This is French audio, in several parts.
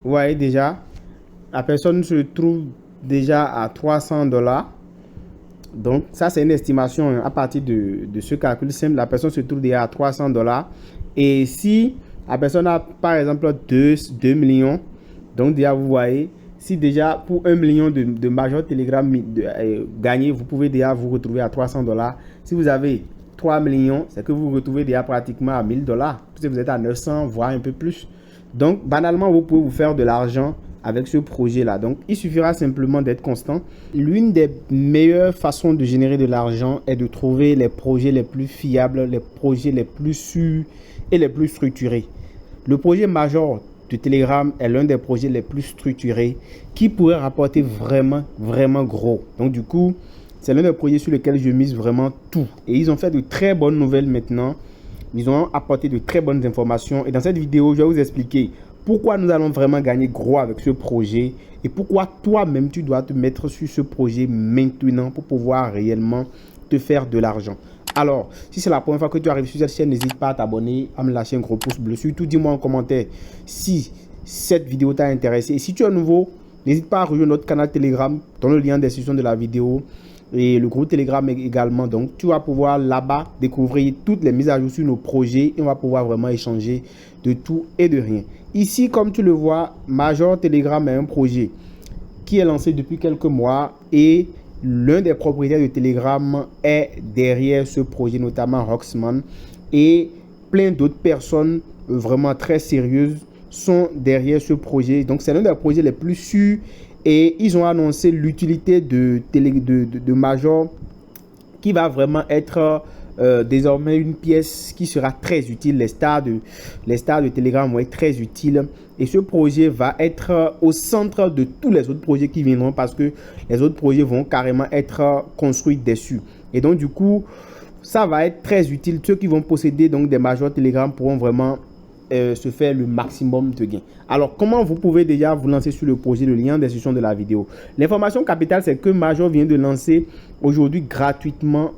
Vous voyez déjà, la personne se trouve déjà à 300 $. Donc, ça, c'est une estimation à partir de ce calcul simple. La personne se trouve déjà à 300 $. Et si la personne a, par exemple, 2 millions, donc déjà, vous voyez, si déjà pour 1 million de Major Telegram gagné, vous pouvez déjà vous retrouver à 300 $. Si vous avez 3 millions, c'est que vous vous retrouvez déjà pratiquement à 1000 $. Si vous êtes à 900, voire un peu plus. Donc, banalement, vous pouvez vous faire de l'argent avec ce projet-là. Donc, il suffira simplement d'être constant. L'une des meilleures façons de générer de l'argent est de trouver les projets les plus fiables, les projets les plus sûrs et les plus structurés. Le projet Major de Telegram est l'un des projets les plus structurés qui pourrait rapporter vraiment, vraiment gros. Donc, du coup, c'est l'un des projets sur lesquels je mise vraiment tout. Et ils ont fait de très bonnes nouvelles maintenant. Ils ont apporté de très bonnes informations. Et dans cette vidéo, je vais vous expliquer pourquoi nous allons vraiment gagner gros avec ce projet et pourquoi toi-même tu dois te mettre sur ce projet maintenant pour pouvoir réellement te faire de l'argent. Alors, si c'est la première fois que tu arrives sur cette chaîne, n'hésite pas à t'abonner, à me lâcher un gros pouce bleu. Surtout, dis-moi en commentaire si cette vidéo t'a intéressé. Et si tu es nouveau, n'hésite pas à rejoindre notre canal Telegram dans le lien de description de la vidéo et le groupe Telegram également. Donc, tu vas pouvoir là-bas découvrir toutes les mises à jour sur nos projets et on va pouvoir vraiment échanger de tout et de rien. Ici, comme tu le vois, Major Telegram est un projet qui est lancé depuis quelques mois et l'un des propriétaires de Telegram est derrière ce projet, notamment Roxman, et plein d'autres personnes vraiment très sérieuses sont derrière ce projet. Donc, c'est l'un des projets les plus sûrs et ils ont annoncé l'utilité de Major qui va vraiment être désormais une pièce qui sera très utile. Les stars de Telegram vont être très utiles et ce projet va être au centre de tous les autres projets qui viendront parce que les autres projets vont carrément être construits dessus. Et donc du coup, ça va être très utile. Ceux qui vont posséder donc des Major Telegram pourront vraiment se faire le maximum de gains. Alors, comment vous pouvez déjà vous lancer sur le projet? Le lien en description de la vidéo. L'information capitale, c'est que Major vient de lancer aujourd'hui gratuitement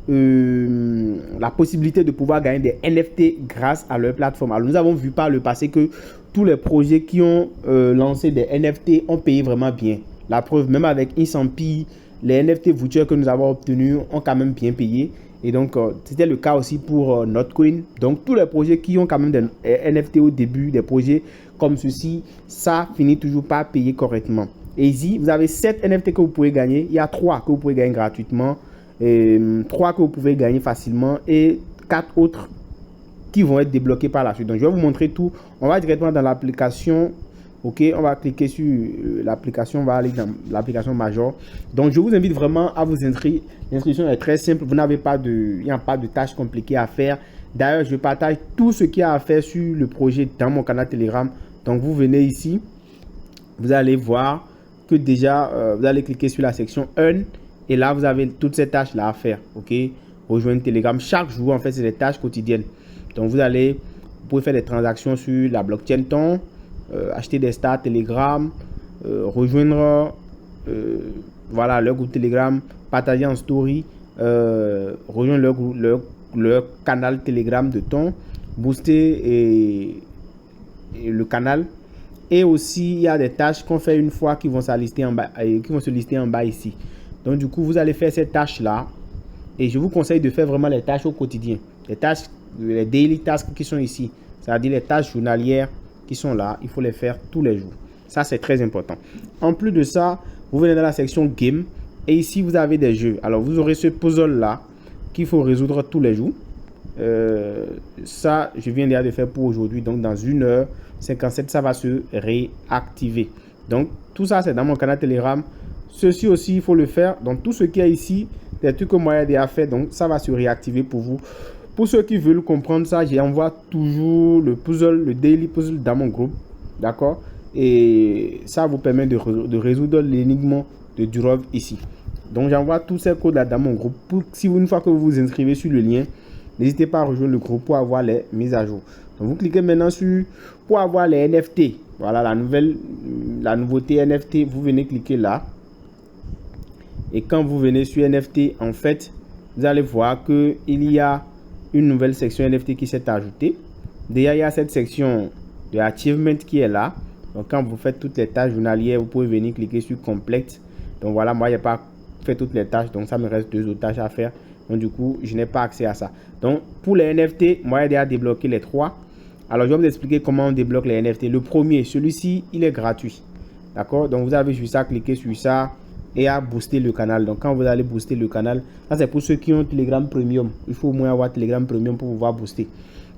la possibilité de pouvoir gagner des NFT grâce à leur plateforme. Alors, nous avons vu par le passé que tous les projets qui ont lancé des NFT ont payé vraiment bien. La preuve, même avec Insanpi, les NFT vouchers que nous avons obtenus ont quand même bien payé. Et donc, c'était le cas aussi pour Notcoin. Donc, tous les projets qui ont quand même des NFT au début, des projets comme ceci, ça finit toujours par payer correctement. Et ici, vous avez 7 NFT que vous pouvez gagner. Il y a 3 que vous pouvez gagner gratuitement, 3 que vous pouvez gagner facilement et 4 autres qui vont être débloqués par la suite. Donc, je vais vous montrer tout. On va directement dans l'application. Ok, on va cliquer sur l'application, on va aller dans l'application Major. Donc, je vous invite vraiment à vous inscrire. L'inscription est très simple. Vous n'avez pas il n'y a pas de tâches compliquées à faire. D'ailleurs, je partage tout ce qu'il y a à faire sur le projet dans mon canal Telegram. Donc, vous venez ici. Vous allez voir que déjà, vous allez cliquer sur la section Earn. Et là, vous avez toutes ces tâches-là à faire. Ok, rejoindre Telegram. Chaque jour, en fait, c'est des tâches quotidiennes. Donc, vous pouvez faire des transactions sur la blockchain Ton. Acheter des stars Telegram, rejoindre voilà, leur groupe Telegram, partager en story, rejoindre leur canal Telegram de Ton, booster et le canal. Et aussi, il y a des tâches qu'on fait une fois qui vont se lister en bas ici. Donc, du coup, vous allez faire ces tâches-là. Et je vous conseille de faire vraiment les tâches au quotidien. Les daily tasks qui sont ici. C'est-à-dire les tâches journalières qui sont là, il faut les faire tous les jours. Ça, c'est très important. En plus de ça, vous venez dans la section Game et ici, vous avez des jeux. Alors, vous aurez ce puzzle-là qu'il faut résoudre tous les jours. Ça, je viens déjà de faire pour aujourd'hui. Donc, dans 1h57, ça va se réactiver. Donc, tout ça, c'est dans mon canal Telegram. Ceci aussi, il faut le faire. Donc, tout ce qu'il y a ici, des trucs que moi, j'ai déjà fait. Donc, ça va se réactiver pour vous. Pour ceux qui veulent comprendre ça, j'envoie toujours le puzzle, le daily puzzle dans mon groupe. D'accord? Et ça vous permet de résoudre l'énigme de Durov ici. Donc, j'envoie tous ces codes là dans mon groupe. Une fois que vous vous inscrivez sur le lien, n'hésitez pas à rejoindre le groupe pour avoir les mises à jour. Donc, vous cliquez maintenant pour avoir les NFT. Voilà la nouveauté NFT. Vous venez cliquer là. Et quand vous venez sur NFT, en fait, vous allez voir qu'il y a une nouvelle section NFT qui s'est ajoutée. Déjà, il y a cette section de achievement qui est là. Donc quand vous faites toutes les tâches journalières, vous pouvez venir cliquer sur complète. Donc voilà, moi, il n'y a pas fait toutes les tâches, donc ça me reste 2 autres tâches à faire. Donc du coup, je n'ai pas accès à ça. Donc pour les NFT, moi, j'ai déjà débloqué les 3. Alors je vais vous expliquer comment on débloque les NFT. Le premier, celui-ci, il est gratuit. D'accord? Donc vous avez juste à cliquer sur ça et à booster le canal. Donc quand vous allez booster le canal, ça c'est pour ceux qui ont Telegram Premium. Il faut au moins avoir Telegram Premium pour pouvoir booster.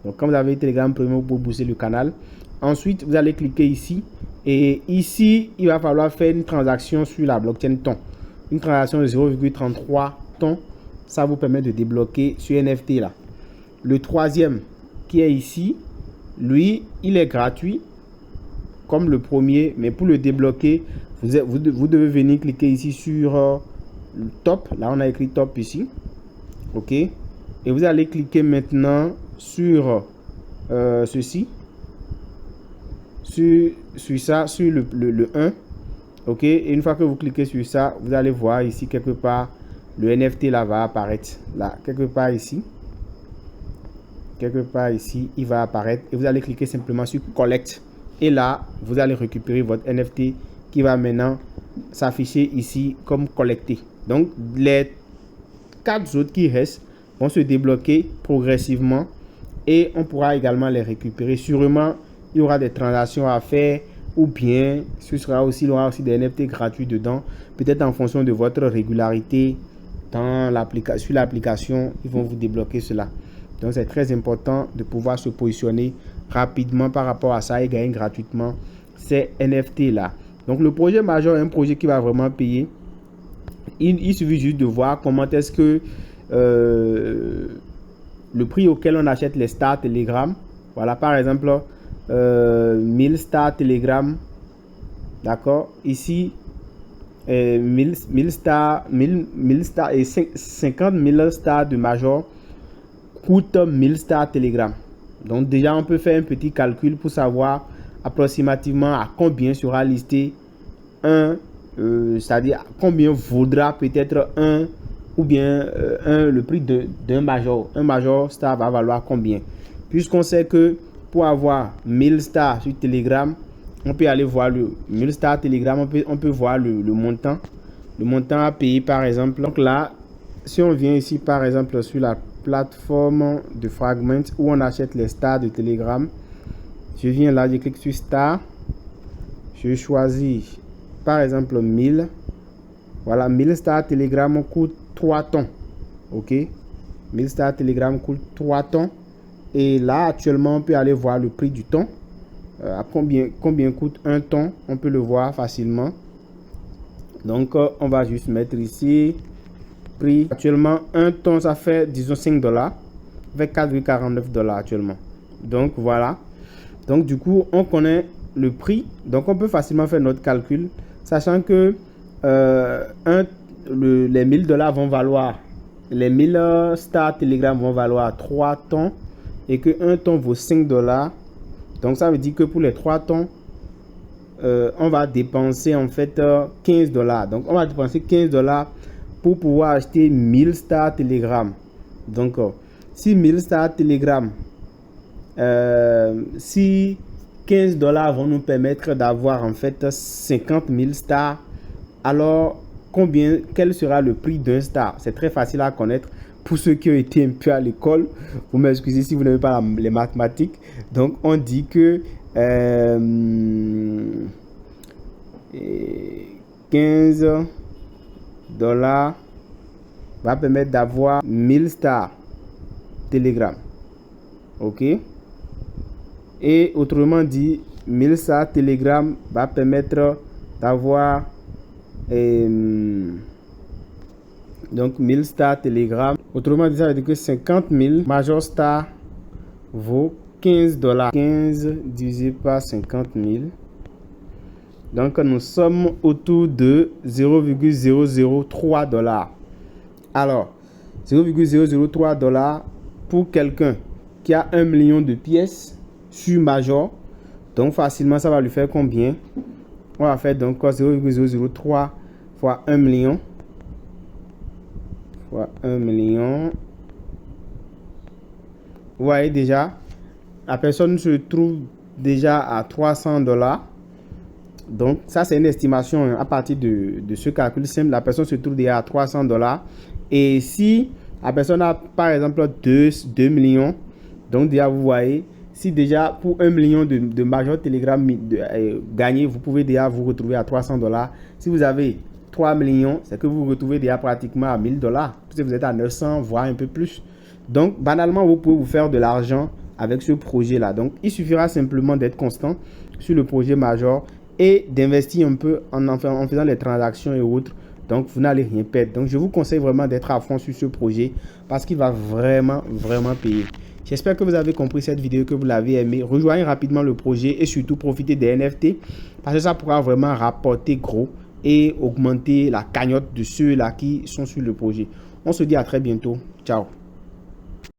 Donc quand vous avez Telegram Premium pour booster le canal, ensuite vous allez cliquer ici. Et ici, il va falloir faire une transaction sur la blockchain Ton. Une transaction de 0,33 Ton. Ça vous permet de débloquer ce NFT là. Le troisième qui est ici, lui, il est gratuit comme le premier. Mais pour le débloquer, vous devez venir cliquer ici sur le top. Là, on a écrit top ici. OK. Et vous allez cliquer maintenant sur ceci. Sur ça, sur le 1. OK. Et une fois que vous cliquez sur ça, vous allez voir ici quelque part, le NFT là va apparaître. Là, quelque part ici. Quelque part ici, il va apparaître. Et vous allez cliquer simplement sur Collect. Et là, vous allez récupérer votre NFT qui va maintenant s'afficher ici comme collecté. Donc, les 4 autres qui restent vont se débloquer progressivement. Et on pourra également les récupérer. Sûrement, il y aura des transactions à faire, ou bien il y aura aussi des NFT gratuits dedans, peut-être en fonction de votre régularité sur l'application, ils vont vous débloquer cela. Donc c'est très important de pouvoir se positionner rapidement par rapport à ça et gagner gratuitement ces NFT là. Donc le projet majeur est un projet qui va vraiment payer. Il suffit juste de voir comment est-ce que le prix auquel on achète les stars Telegram. Voilà, par exemple 1000 stars Telegram, d'accord, ici 1000 stars et 50 000 stars de major coûte 1000 stars Telegram. Donc déjà on peut faire un petit calcul pour savoir approximativement à combien sera listé c'est-à-dire combien vaudra peut-être ou bien le prix d'un major. Un major star va valoir combien, puisqu'on sait que pour avoir 1000 stars sur Telegram, on peut aller voir le 1000 stars Telegram, on peut voir le montant à payer par exemple. Donc là, si on vient ici par exemple sur la plateforme de Fragment où on achète les stars de Telegram, je viens là, je clique sur star, je choisis par exemple 1000. Voilà, 1000 stars Telegram coûte 3 tons. Ok, 1000 stars Telegram coûte 3 tons. Et là, actuellement, on peut aller voir le prix du thon. À combien coûte un thon, on peut le voir facilement. Donc, on va juste mettre ici prix. Actuellement, un thon, ça fait, disons, 5 $. Avec 4,49 $ actuellement. Donc, voilà. Donc, du coup, on connaît le prix. Donc, on peut facilement faire notre calcul. Sachant que les 1000 $ vont valoir, les 1000 stars Telegram vont valoir 3 tons. Et que un ton vaut 5 $. Donc ça veut dire que pour les 3 tons, on va dépenser en fait 15 $. Donc on va dépenser 15 $ pour pouvoir acheter 1000 stars Telegram. Donc si 1000 stars Telegram, si 15 $ vont nous permettre d'avoir en fait 50 000 stars, alors quel sera le prix d'un star? C'est très facile à connaître. Pour ceux qui ont été un peu à l'école, vous m'excusez si vous n'avez pas les mathématiques. Donc, on dit que 15 $ va permettre d'avoir 1000 stars Telegram. OK? Et autrement dit, 1000 stars Telegram va permettre d'avoir donc 1000 stars Telegram. Autrement dit, ça veut dire que 50 000 major stars vaut 15 $. 15 divisé par 50 000. Donc nous sommes autour de 0,003 $. Alors 0,003 $ pour quelqu'un qui a 1 million de pièces sur major. Donc facilement ça va lui faire combien? On va faire donc 0,003 fois 1 million. 1 million. Vous voyez déjà, la personne se trouve déjà à 300 $. Donc, ça, c'est une estimation à partir de ce calcul simple. La personne se trouve déjà à 300 $. Et si la personne a, par exemple, 2 millions, donc déjà, vous voyez, si déjà pour 1 million de Major Telegram gagné, vous pouvez déjà vous retrouver à 300 $. Si vous avez 3 millions, c'est que vous vous retrouvez déjà pratiquement à 1000 $. Parce que vous êtes à 900, voire un peu plus. Donc, banalement, vous pouvez vous faire de l'argent avec ce projet-là. Donc, il suffira simplement d'être constant sur le projet Major et d'investir un peu en faisant les transactions et autres. Donc, vous n'allez rien perdre. Donc, je vous conseille vraiment d'être à fond sur ce projet parce qu'il va vraiment payer. J'espère que vous avez compris cette vidéo, que vous l'avez aimé. Rejoignez rapidement le projet et surtout profitez des NFT parce que ça pourra vraiment rapporter gros et augmenter la cagnotte de ceux-là qui sont sur le projet. On se dit à très bientôt. Ciao.